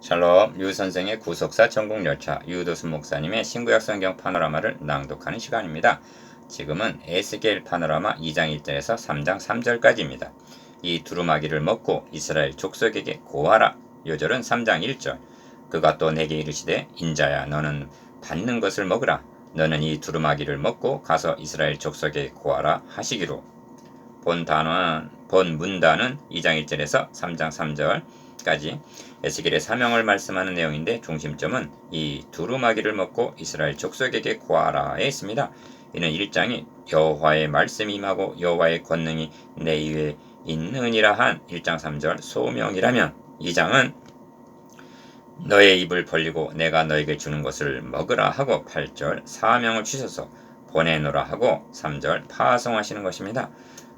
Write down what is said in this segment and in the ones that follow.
샬롬, 유 선생의 구속사 전국열차 유도순 목사님의 신구약 성경 파노라마를 낭독하는 시간입니다. 지금은 에스겔 파노라마 2장 1절에서 3장 3절까지입니다. 이 두루마기를 먹고 이스라엘 족속에게 고하라. 요절은 3장 1절. 그가 또 내게 이르시되 인자야 너는 받는 것을 먹으라. 너는 이 두루마기를 먹고 가서 이스라엘 족속에게 고하라 하시기로. 본 문단은 2장 1절에서 3장 3절까지 에스겔의 사명을 말씀하는 내용인데 중심점은 이 두루마기를 먹고 이스라엘 족속에게 고하라에 있습니다. 이는 1장이 여호와의 말씀이 임하고 여호와의 권능이 내 위에 있느니라 한 1장 3절 소명이라면 2장은 너의 입을 벌리고 내가 너에게 주는 것을 먹으라 하고 8절 사명을 주셔서 보내노라 하고 3절 파송하시는 것입니다.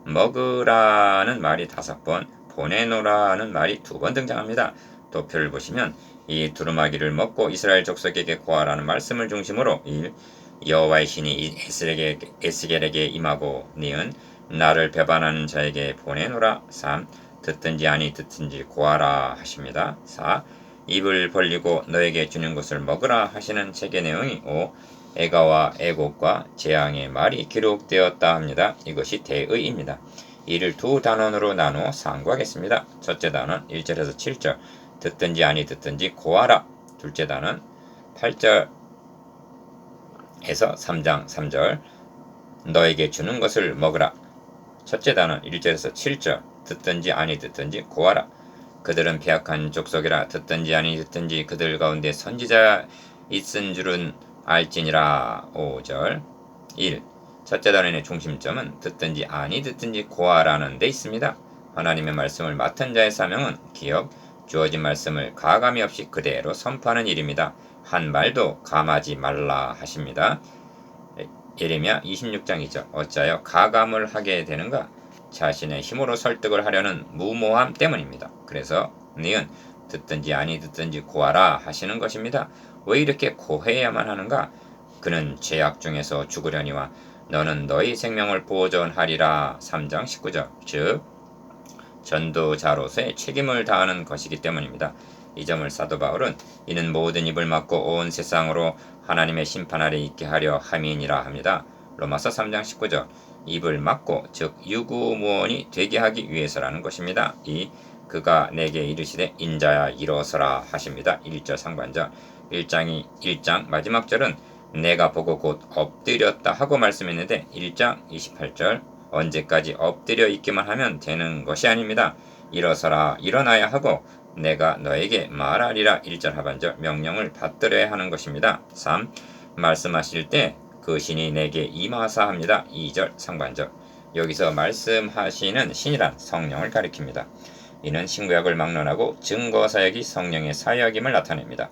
먹으라는 말이 5번, 보내노라는 말이 2번 등장합니다. 도표를 보시면 이 두루마기를 먹고 이스라엘 족속에게 고하라는 말씀을 중심으로 1. 여호와의 신이 에스겔에게 임하고 니은 나를 배반하는 자에게 보내노라. 3. 듣든지 아니 듣든지 고하라 하십니다. 4. 입을 벌리고 너에게 주는 것을 먹으라 하시는 책의 내용이 5. 애가와 애곡과 재앙의 말이 기록되었다 합니다. 이것이 대의입니다. 이를 두 단원으로 나누어 상고하겠습니다. 첫째 단원 1절에서 7절 듣든지 아니 듣든지 고하라. 둘째 단원 8절에서 3장 3절 너에게 주는 것을 먹으라. 첫째 단원 1절에서 7절 듣든지 아니 듣든지 고하라. 그들은 패악한 족속이라 듣든지 아니 듣든지 그들 가운데 선지자 있은 줄은 알지니라. 5절 1. 첫째 단원의 중심점은 듣든지 아니 듣든지 고하라는 데 있습니다. 하나님의 말씀을 맡은 자의 사명은 기억, 주어진 말씀을 가감이 없이 그대로 선포하는 일입니다. 한 말도 감하지 말라 하십니다. 예레미야 26장 2절 어찌하여 가감을 하게 되는가? 자신의 힘으로 설득을 하려는 무모함 때문입니다. 그래서 니은 듣든지 아니 듣든지 고하라 하시는 것입니다. 왜 이렇게 고해야만 하는가? 그는 죄악 중에서 죽으려니와 너는 너희 생명을 보존하리라. 3장 19절 즉 전도자로서의 책임을 다하는 것이기 때문입니다. 이 점을 사도 바울은 이는 모든 입을 막고 온 세상으로 하나님의 심판 아래 있게 하려 함이니라 합니다. 로마서 3장 19절 입을 막고 즉 유구무원이 되게 하기 위해서라는 것입니다. 이 그가 내게 이르시되 인자야 일어서라 하십니다. 1절 상반절 1장 마지막 절은 내가 보고 곧 엎드렸다 하고 말씀했는데 1장 28절 언제까지 엎드려 있기만 하면 되는 것이 아닙니다. 일어서라 일어나야 하고 내가 너에게 말하리라 1절 하반절 명령을 받들어야 하는 것입니다. 3. 말씀하실 때 그 신이 내게 임하사 합니다. 2절 상반절 여기서 말씀하시는 신이란 성령을 가리킵니다. 이는 신구약을 막론하고 증거사역이 성령의 사역임을 나타냅니다.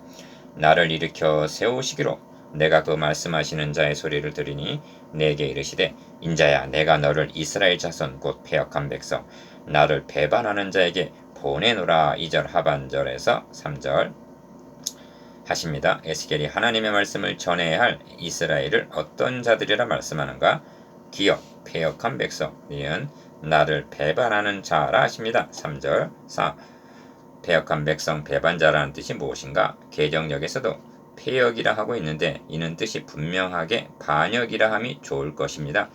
나를 일으켜 세우시기로 내가 그 말씀하시는 자의 소리를 들으니 내게 이르시되 인자야 내가 너를 이스라엘 자손 곧 패역한 백성 나를 배반하는 자에게 보내노라. 2절 하반절에서 3절 하십니다. 에스겔이 하나님의 말씀을 전해야 할 이스라엘을 어떤 자들이라 말씀하는가? 기업, 패역한 백성, 니은 나를 배반하는 자라 하십니다. 3절 4. 패역한 백성 배반자라는 뜻이 무엇인가? 개정역에서도 패역이라 하고 있는데 이는 뜻이 분명하게 반역이라 함이 좋을 것입니다.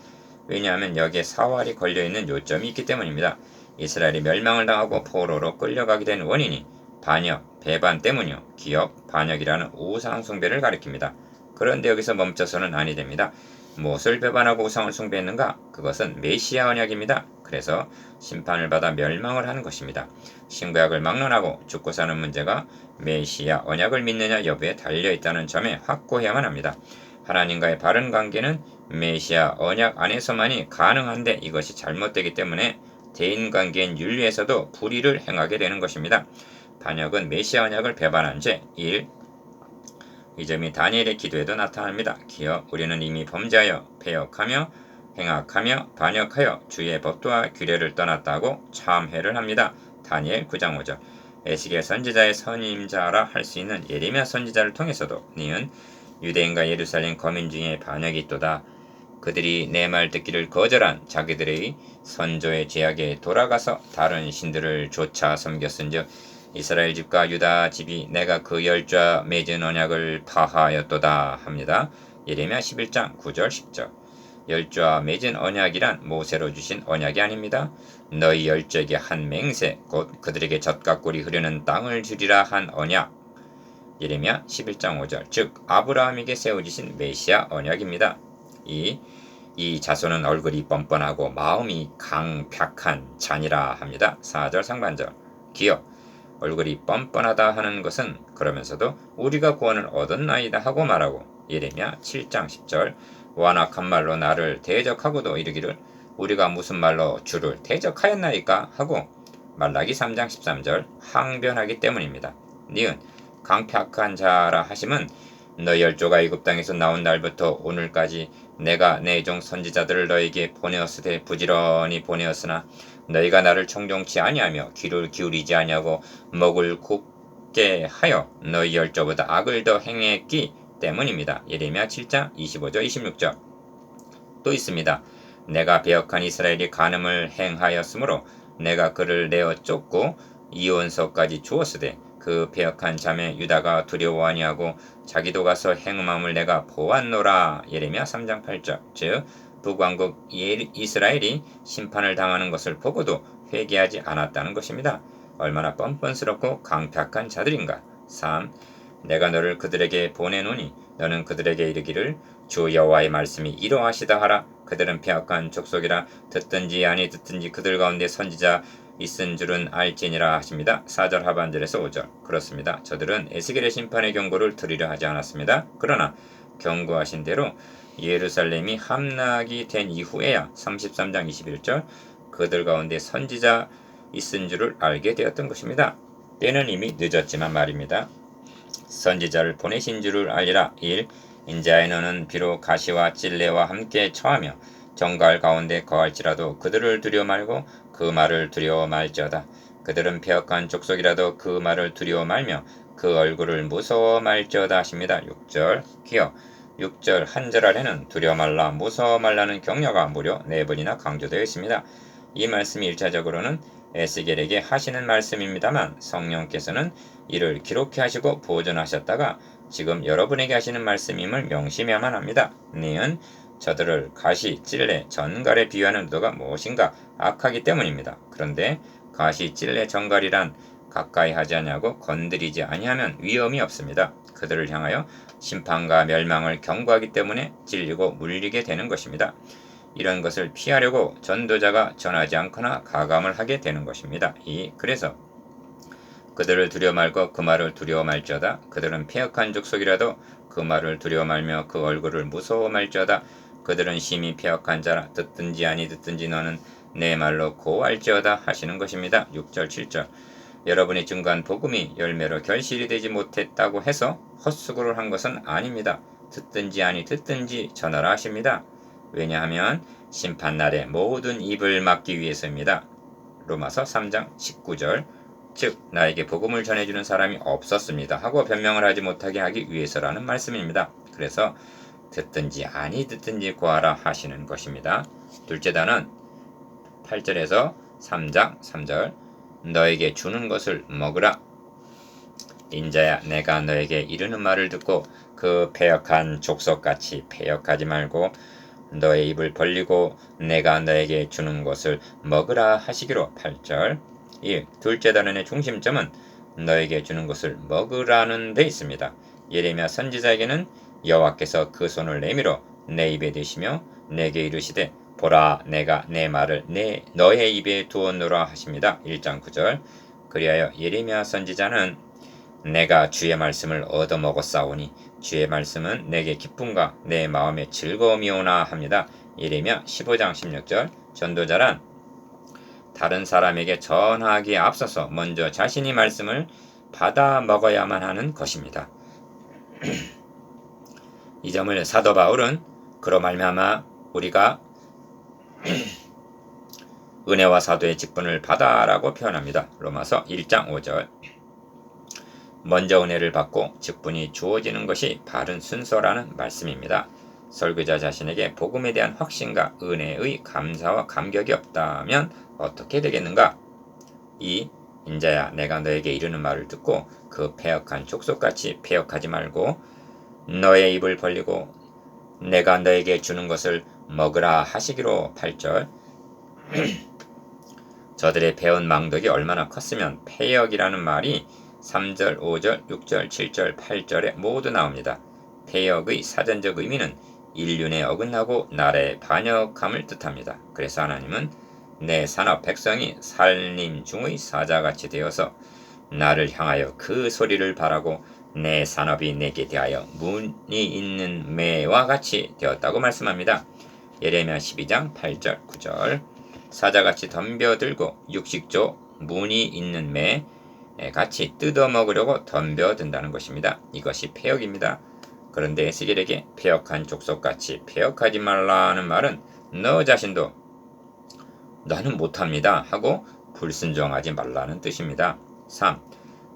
왜냐하면 여기에 사활이 걸려있는 요점이 있기 때문입니다. 이스라엘이 멸망을 당하고 포로로 끌려가게 된 원인이 반역, 배반 때문이요. 기억, 반역이라는 우상 숭배를 가리킵니다. 그런데 여기서 멈춰서는 아니 됩니다. 무엇을 배반하고 우상을 숭배했는가? 그것은 메시아 언약입니다. 그래서 심판을 받아 멸망을 하는 것입니다. 신구약을 막론하고 죽고 사는 문제가 메시아 언약을 믿느냐 여부에 달려있다는 점에 확고해야만 합니다. 하나님과의 바른 관계는 메시아 언약 안에서만이 가능한데 이것이 잘못되기 때문에 대인관계인 윤리에서도 불의를 행하게 되는 것입니다. 반역은 메시아 언약을 배반한 죄 1. 이 점이 다니엘의 기도에도 나타납니다. 기어 우리는 이미 범죄하여 패역하며 행악하며 반역하여 주의 법도와 규례를 떠났다고 참회를 합니다. 다니엘 9장 5절 에스겔 선지자의 선임자라 할 수 있는 예레미야 선지자를 통해서도 니은 유대인과 예루살렘 거민 중에 반역이 있도다. 그들이 내 말 듣기를 거절한 자기들의 선조의 죄악에 돌아가서 다른 신들을 조차 섬겼은즉 이스라엘 집과 유다 집이 내가 그 열좌 맺은 언약을 파하였도다 합니다. 예레미야 11장 9절 10절. 열좌 맺은 언약이란 모세로 주신 언약이 아닙니다. 너희 열조에게 한 맹세 곧 그들에게 젖과 꿀이 흐르는 땅을 주리라 한 언약. 예레미야 11장 5절 즉 아브라함에게 세워지신 메시아 언약입니다. 이 자손은 얼굴이 뻔뻔하고 마음이 강팍한 잔이라 합니다. 4절 상반절. 기억 얼굴이 뻔뻔하다 하는 것은 그러면서도 우리가 구원을 얻었나이다 하고 말하고 예레미야 7장 10절 완악한 말로 나를 대적하고도 이르기를 우리가 무슨 말로 주를 대적하였나이까 하고 말라기 3장 13절 항변하기 때문입니다. 니은 강팍한 자라 하심은 너 열조가 애굽 땅에서 나온 날부터 오늘까지 내가 내 종 선지자들을 너에게 보내었으되 부지런히 보내었으나 너희가 나를 청종치 아니하며 귀를 기울이지 아니하고 목을 굽게 하여 너희 열조보다 악을 더 행했기 때문입니다. 예레미야 7장 25절 26절. 또 있습니다. 내가 배역한 이스라엘이 간음을 행하였으므로 내가 그를 내어 쫓고 이혼서까지 주었으되 그 배역한 자매 유다가 두려워 아니하고 자기도 가서 행음함을 내가 보았노라. 예레미야 3장 8절. 즉 북왕국 이스라엘이 심판을 당하는 것을 보고도 회개하지 않았다는 것입니다. 얼마나 뻔뻔스럽고 강팍한 자들인가. 3. 내가 너를 그들에게 보내노니 너는 그들에게 이르기를 주 여호와의 말씀이 이러하시다 하라. 그들은 패역한 족속이라 듣든지 아니 듣든지 그들 가운데 선지자 있은 줄은 알지니라 하십니다. 4절 하반절에서 5절. 그렇습니다. 저들은 에스겔의 심판의 경고를 들으려 하지 않았습니다. 그러나 경고하신 대로 예루살렘이 함락이 된 이후에야 33장 21절 그들 가운데 선지자 있은 줄을 알게 되었던 것입니다. 때는 이미 늦었지만 말입니다. 선지자를 보내신 줄을 알리라. 1. 인자의 너는 비록 가시와 찔레와 함께 처하며 정갈 가운데 거할지라도 그들을 두려워 말고 그 말을 두려워 말지어다. 그들은 패역한 족속이라도 그 말을 두려워 말며 그 얼굴을 무서워 말지어다 하십니다. 6절 기억 6절 한 절 아래는 두려워 말라 무서워 말라는 격려가 무려 4번이나 강조되어 있습니다. 이 말씀이 1차적으로는 에스겔에게 하시는 말씀입니다만 성령께서는 이를 기록해 하시고 보존하셨다가 지금 여러분에게 하시는 말씀임을 명심해야만 합니다. 니은 저들을 가시, 찔레, 전갈에 비유하는 의도가 무엇인가? 악하기 때문입니다. 그런데 가시, 찔레, 전갈이란 가까이 하지 아니하고 건드리지 아니하면 위험이 없습니다. 그들을 향하여 심판과 멸망을 경고하기 때문에 찔리고 물리게 되는 것입니다. 이런 것을 피하려고 전도자가 전하지 않거나 가감을 하게 되는 것입니다. 그래서 그들을 두려워 말고 그 말을 두려워 말지어다. 그들은 패역한 족속이라도 그 말을 두려워 말며 그 얼굴을 무서워 말지어다. 그들은 심히 패역한 자라 듣든지 아니 듣든지 너는 내 말로 고할지어다 하시는 것입니다. 6절 7절. 여러분이 증거한 복음이 열매로 결실이 되지 못했다고 해서 헛수고를 한 것은 아닙니다. 듣든지 아니 듣든지 전하라 하십니다. 왜냐하면 심판날에 모든 입을 막기 위해서입니다. 로마서 3장 19절. 즉 나에게 복음을 전해주는 사람이 없었습니다 하고 변명을 하지 못하게 하기 위해서라는 말씀입니다. 그래서 듣든지 아니 듣든지 고하라 하시는 것입니다. 둘째 단은 8절에서 3장 3절 너에게 주는 것을 먹으라. 인자야 내가 너에게 이르는 말을 듣고 그 패역한 족속같이 패역하지 말고 너의 입을 벌리고 내가 너에게 주는 것을 먹으라 하시기로. 8절 1. 둘째 단원의 중심점은 너에게 주는 것을 먹으라는 데 있습니다. 예레미야 선지자에게는 여호와께서 그 손을 내밀어 내 입에 대시며 내게 이르시되 보라 내가 내 말을 너의 입에 두었노라 하십니다. 1장 9절. 그리하여 예레미야 선지자는 내가 주의 말씀을 얻어먹었사오니 주의 말씀은 내게 기쁨과 내 마음의 즐거움이오나 합니다. 예레미야 15장 16절. 전도자란 다른 사람에게 전하기에 앞서서 먼저 자신이 말씀을 받아 먹어야만 하는 것입니다. 이 점을 사도 바울은 그로 말미암아 우리가 은혜와 사도의 직분을 받아라고 표현합니다. 로마서 1장 5절. 먼저 은혜를 받고 직분이 주어지는 것이 바른 순서라는 말씀입니다. 설교자 자신에게 복음에 대한 확신과 은혜의 감사와 감격이 없다면 어떻게 되겠는가? 2. 인자야 내가 너에게 이르는 말을 듣고 그 패역한 족속같이 패역하지 말고 너의 입을 벌리고 내가 너에게 주는 것을 먹으라 하시기로. 8절. 저들의 배운 망덕이 얼마나 컸으면 패역이라는 말이 3절, 5절, 6절, 7절, 8절에 모두 나옵니다. 패역의 사전적 의미는 인륜에 어긋나고 나라에 반역함을 뜻합니다. 그래서 하나님은 내 산업 백성이 살림 중의 사자같이 되어서 나를 향하여 그 소리를 바라고 내 산업이 내게 대하여 문이 있는 매와 같이 되었다고 말씀합니다. 예레미야 12장 8절 9절. 사자같이 덤벼들고 육식조 문이 있는 매 같이 뜯어먹으려고 덤벼든다는 것입니다. 이것이 패역입니다. 그런데 에스겔에게 패역한 족속같이 패역하지 말라는 말은 너 자신도 나는 못합니다 하고 불순종하지 말라는 뜻입니다. 3.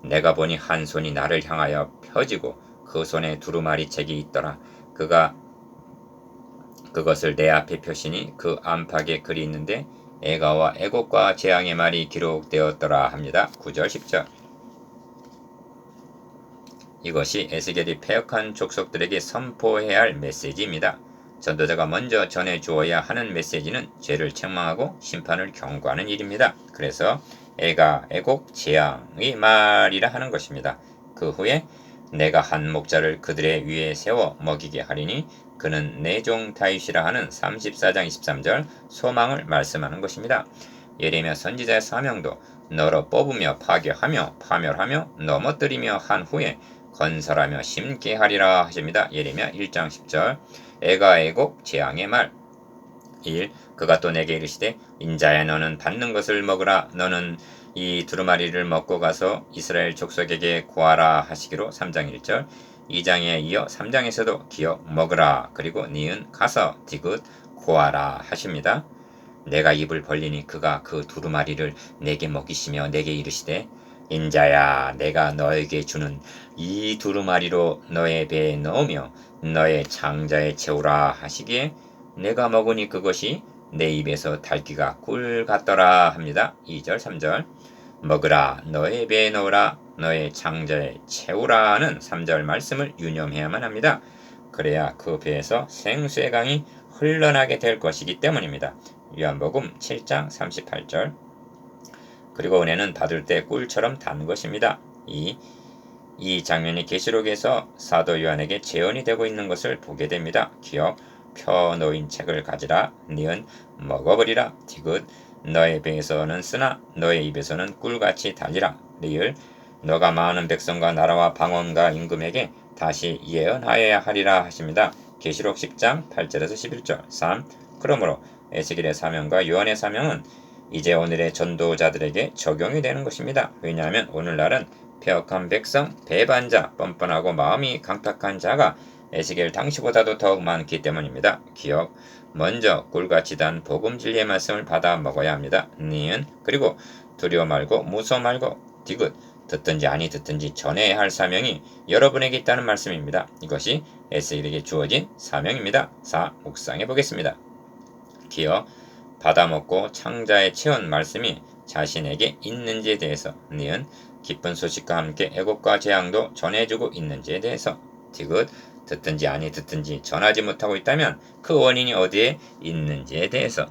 내가 보니 한 손이 나를 향하여 펴지고 그 손에 두루마리 책이 있더라. 그것을 내 앞에 펴시니 그 안팎에 글이 있는데 애가와 애곡과 재앙의 말이 기록되었더라 합니다. 9절 10절. 이것이 에스겔이 패역한 족속들에게 선포해야 할 메시지입니다. 전도자가 먼저 전해주어야 하는 메시지는 죄를 책망하고 심판을 경고하는 일입니다. 그래서 애가, 애곡, 재앙의 말이라 하는 것입니다. 그 후에 내가 한 목자를 그들의 위에 세워 먹이게 하리니 그는 내 종 다윗이라 하는 34장 23절 소망을 말씀하는 것입니다. 예레미야 선지자의 사명도 너로 뽑으며 파괴하며 파멸하며 넘어뜨리며 한 후에 건설하며 심게 하리라 하십니다. 예레미야 1장 10절. 애가 애곡 재앙의 말. 1. 그가 또 내게 이르시되 인자야 너는 받는 것을 먹으라. 너는 이 두루마리를 먹고 가서 이스라엘 족속에게 구하라 하시기로. 3장 1절. 2장에 이어 3장에서도 기어 먹으라. 그리고 니은 가서 디귿 구하라 하십니다. 내가 입을 벌리니 그가 그 두루마리를 내게 먹이시며 내게 이르시되 인자야 내가 너에게 주는 이 두루마리로 너의 배에 넣으며 너의 창자에 채우라 하시기에 내가 먹으니 그것이 내 입에서 달기가 꿀 같더라 합니다. 2절 3절. 먹으라 너의 배에 넣으라 너의 창자에 채우라는 3절 말씀을 유념해야만 합니다. 그래야 그 배에서 생수의 강이 흘러나게 될 것이기 때문입니다. 요한복음 7장 38절. 그리고 은혜는 받을 때 꿀처럼 단 것입니다. 이 장면이 계시록에서 사도 요한에게 재현이 되고 있는 것을 보게 됩니다. 기억, 펴놓인 책을 가지라. 니은 먹어버리라. 디귿 너의 배에서는 쓰나 너의 입에서는 꿀같이 달리라. 리을 너가 많은 백성과 나라와 방언과 임금에게 다시 예언하여야 하리라 하십니다. 계시록 10장 8절에서 11절. 3. 그러므로 에스겔의 사명과 요한의 사명은 이제 오늘의 전도자들에게 적용이 되는 것입니다. 왜냐하면 오늘날은 패역한 백성, 배반자, 뻔뻔하고 마음이 강탁한 자가 에스겔 당시보다도 더욱 많기 때문입니다. 기억, 먼저 꿀같이 단 복음 진리의 말씀을 받아 먹어야 합니다. 니은, 그리고 두려워 말고 무서워 말고 디귿, 듣든지 아니 듣든지 전해야 할 사명이 여러분에게 있다는 말씀입니다. 이것이 에스겔에게 주어진 사명입니다. 4. 묵상해 보겠습니다. 기억, 받아먹고 창자에 채운 말씀이 자신에게 있는지에 대해서. 니은, 기쁜 소식과 함께 애곡과 재앙도 전해주고 있는지에 대해서. 디귿, 듣든지 아니 듣든지 전하지 못하고 있다면 그 원인이 어디에 있는지에 대해서.